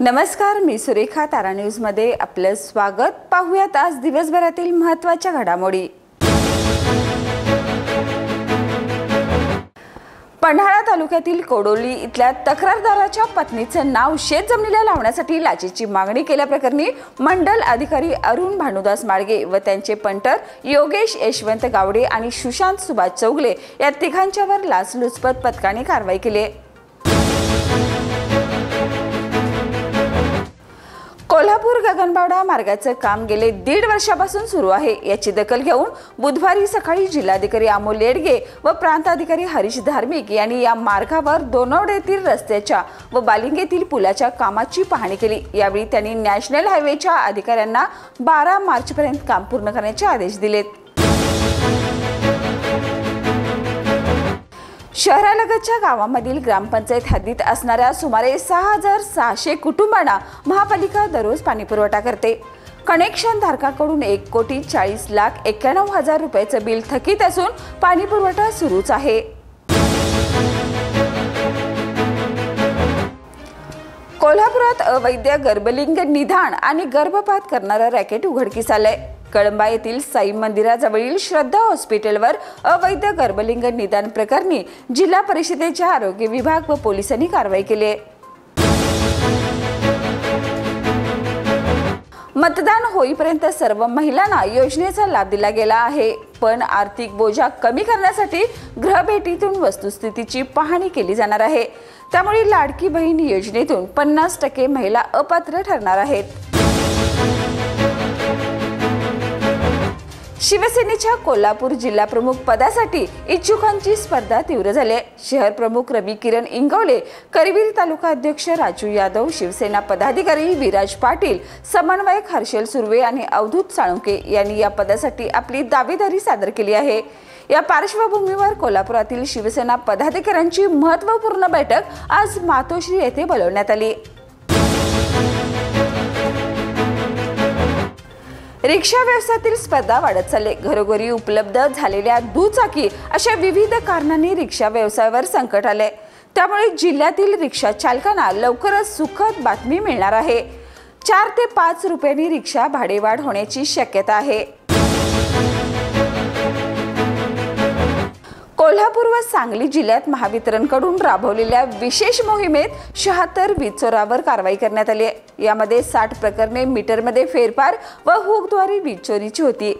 नमस्कार, मी सुरेखा. तारा न्यूज मध्ये आपलं स्वागत. पाहूयात आज दिवसभरातील महत्त्वाच्या घडामोडी. पन्हाळा तालुक्यातील कोडोली इथल्या तक्रारदाराच्या पत्नीचं नाव शेत जमिनीला लावण्यासाठी लाचेची मागणी केल्याप्रकरणी मंडल अधिकारी अरुण भानुदास माळगे व त्यांचे पंटर योगेश यशवंत गावडे आणि सुशांत सुभाष चौगले या तिघांच्यावर लाचलुचपत पथकाने कारवाई केली. कोल्हापूर गगनबावडा मार्गाचं काम गेले 1.5 वर्षापासून सुरू आहे. याची दखल घेऊन बुधवारी सकाळी जिल्हाधिकारी अमोल येडगे व प्रांताधिकारी हरीश धार्मिक यांनी या मार्गावर दोनवड येथील रस्त्याच्या व बालिंगेतील पुलाच्या कामाची पाहणी केली. यावेळी त्यांनी नॅशनल हायवेच्या अधिकाऱ्यांना 12 मार्चपर्यंत काम पूर्ण करण्याचे आदेश दिलेत. शहरालगतच्या गावांमधील ग्रामपंचायत हद्दीत असणाऱ्या सुमारे 6,600 कुटुंबांना महापालिका दररोज पाणी पुरवठा करते. कनेक्शन धारकाकडून 1,40,91,000 रुपयाचं बिल थकीत असून पाणी पुरवठा सुरूच आहे. कोल्हापुरात अवैध गर्भलिंग निदान आणि गर्भपात करणारं रॅकेट उघडकीस आलंय. कळंबा येथील साई मंदिराजवळील श्रद्धा हॉस्पिटलवर अवैध गर्भलिंग निदान प्रकरणी जिल्हा परिषदेच्या आरोग्य विभाग व पोलिसांनी कारवाई केली आहे. मतदान होईपर्यंत सर्व महिलांना योजनेचा लाभ दिला गेला आहे, पण आर्थिक बोजा कमी करण्यासाठी गृहभेटीतून वस्तुस्थितीची पाहणी केली जाणार आहे. त्यामुळे लाडकी बहीण योजनेतून 50% महिला अपात्र ठरणार आहेत. शिवसेनेच्या कोल्हापूर जिल्हा प्रमुख पदासाठी इच्छुकांची स्पर्धा तीव्र झाली आहे. शहर प्रमुख रवी किरण इंगवले, करवीर तालुका अध्यक्ष राजू यादव, शिवसेना पदाधिकारी विराज पाटील, समन्वयक हर्षल सुर्वे आणि अवधूत साळुंके यांनी या पदासाठी आपली दावेदारी सादर केली आहे. या पार्श्वभूमीवर कोल्हापुरातील शिवसेना पदाधिकाऱ्यांची महत्त्वपूर्ण बैठक आज मातोश्री येथे बोलवण्यात आली. रिक्षा व्यवसायातील स्पर्धा वाढत चालली. घरोघरी उपलब्ध झालेल्या दुचाकी अशा विविध कारणांनी रिक्षा व्यवसायावर संकट आले. त्यामुळे जिल्ह्यातील रिक्षा चालकांना लवकरच सुखद बातमी मिळणार आहे. 4 ते 5 रुपयांनी रिक्षा भाडेवाढ होण्याची शक्यता आहे. कोल्हापूर व सांगली जिल्ह्यात महावितरणकडून राबवलेल्या विशेष मोहिमेत 76 वीज चोरावर कारवाई करण्यात आली आहे. यामध्ये 60 प्रकरणे मीटरमध्ये फेरफार व हुकद्वारे वीज चोरीची होती.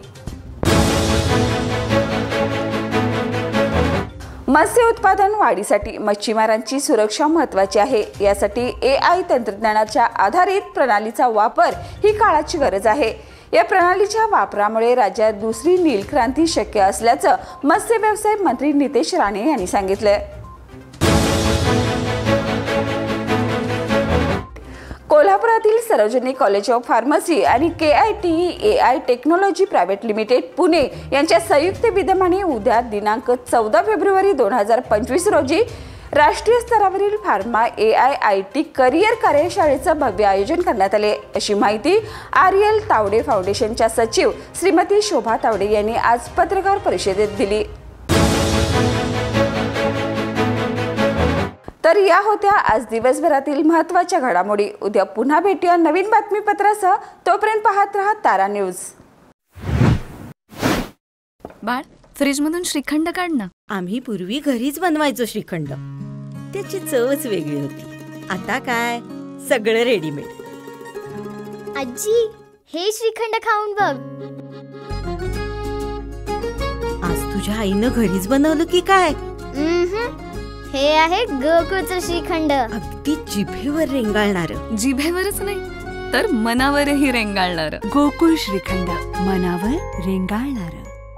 मत्स्य उत्पादन वाढीसाठी मच्छीमारांची सुरक्षा महत्त्वाची आहे. यासाठी AI तंत्रज्ञानाच्या आधारित प्रणालीचा वापर ही काळाची गरज आहे. या प्रणालीच्या वापरामुळे राज्यात दुसरी नीलक्रांती शक्य असल्याचं मत्स्य व्यवसाय मंत्री नितेश राणे यांनी सांगितलं. कोल्हापुरातील सार्वजनिक कॉलेज ऑफ फार्मसी आणि KITE AI technology private limited Pune यांच्या संयुक्त विद्यमाने उद्या दिनांक 14 फेब्रुवारी 2025 रोजी राष्ट्रीय स्तरावरील फार्मा AI IT करिअर कार्यशाळेचं भव्य आयोजन करण्यात आले, अशी माहिती RL तावडे फाउंडेशनच्या सचिव श्रीमती शोभा तावडे यांनी आज पत्रकार परिषदेत दिली. तर या होत्या आज दिवसभरातील महत्त्वाच्या घडामोडी. उद्या पुन्हा भेटूया नवीन बातमीपत्रासह. तोपर्यंत पाहत रहा तारा न्यूज. बाळ, फ्रीजमधून श्रीखंड काढ ना. आम्ही पूर्वी घरीच बनवायचो श्रीखंड. त्याची चवच वेगळी होती. आता काय सगळं रेडीमेड. आजी, हे श्रीखंड खाऊन बघ. आज तुझ्या आईनं घरीच बनवलं की काय? हे आहे गोकुळचं श्रीखंड. अगदी जिभेवर रेंगाळणार. जिभेवरच नाही तर मनावरही रेंगाळणार. गोकुळ श्रीखंड, मनावर रेंगाळणार.